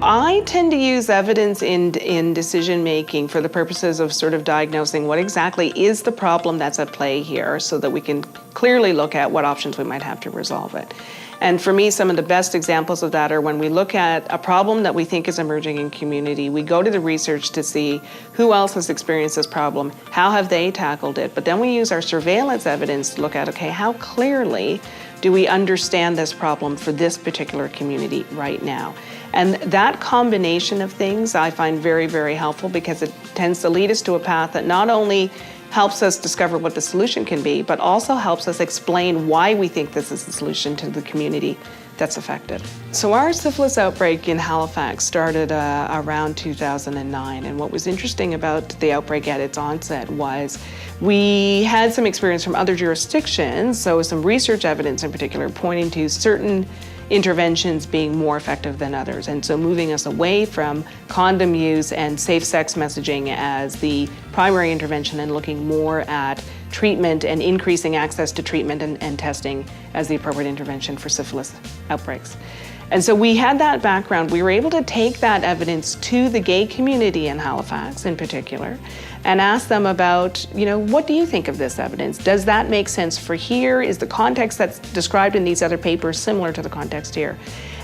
I tend to use evidence in decision making for the purposes of sort of diagnosing what exactly is the problem that's at play here, so that we can clearly look at what options we might have to resolve it. And for me, some of the best examples of that are when we look at a problem that we think is emerging in community, we go to the research to see who else has experienced this problem, how have they tackled it, but then we use our surveillance evidence to look at, okay, how clearly do we understand this problem for this particular community right now? And that combination of things I find very, very helpful, because it tends to lead us to a path that not only helps us discover what the solution can be, but also helps us explain why we think this is the solution to the community that's affected. So our syphilis outbreak in Halifax started around 2009, and what was interesting about the outbreak at its onset was we had some experience from other jurisdictions, so some research evidence in particular pointing to certain interventions being more effective than others, and so moving us away from condom use and safe sex messaging as the primary intervention and looking more at treatment and increasing access to treatment and testing as the appropriate intervention for syphilis outbreaks. And so we had that background. We were able to take that evidence to the gay community in Halifax in particular and ask them about, what do you think of this evidence? Does that make sense for here? Is the context that's described in these other papers similar to the context here?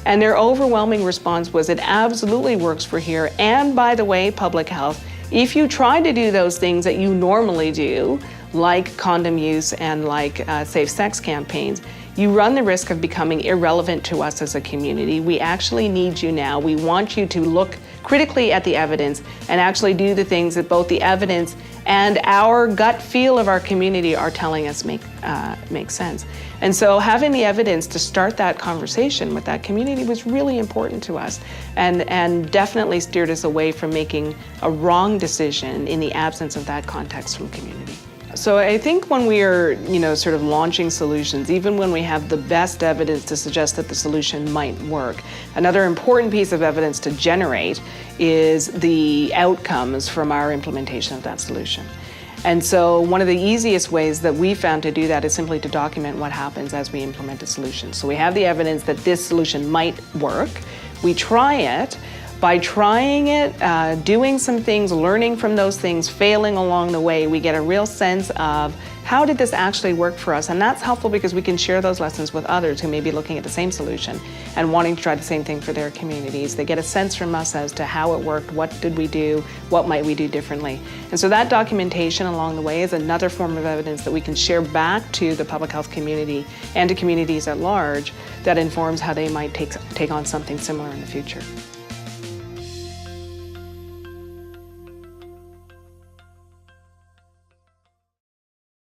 And their overwhelming response was, it absolutely works for here. And by the way, public health, if you try to do those things that you normally do, like condom use and like safe sex campaigns, you run the risk of becoming irrelevant to us as a community. We actually need you now. We want you to look critically at the evidence and actually do the things that both the evidence and our gut feel of our community are telling us make sense. And so having the evidence to start that conversation with that community was really important to us, and definitely steered us away from making a wrong decision in the absence of that context from community. So I think when we are, sort of launching solutions, even when we have the best evidence to suggest that the solution might work, another important piece of evidence to generate is the outcomes from our implementation of that solution. And so one of the easiest ways that we found to do that is simply to document what happens as we implement a solution. So we have the evidence that this solution might work. We try it. By trying it, doing some things, learning from those things, failing along the way, we get a real sense of how did this actually work for us? And that's helpful because we can share those lessons with others who may be looking at the same solution and wanting to try the same thing for their communities. They get a sense from us as to how it worked, what did we do, what might we do differently. And so that documentation along the way is another form of evidence that we can share back to the public health community and to communities at large that informs how they might take on something similar in the future.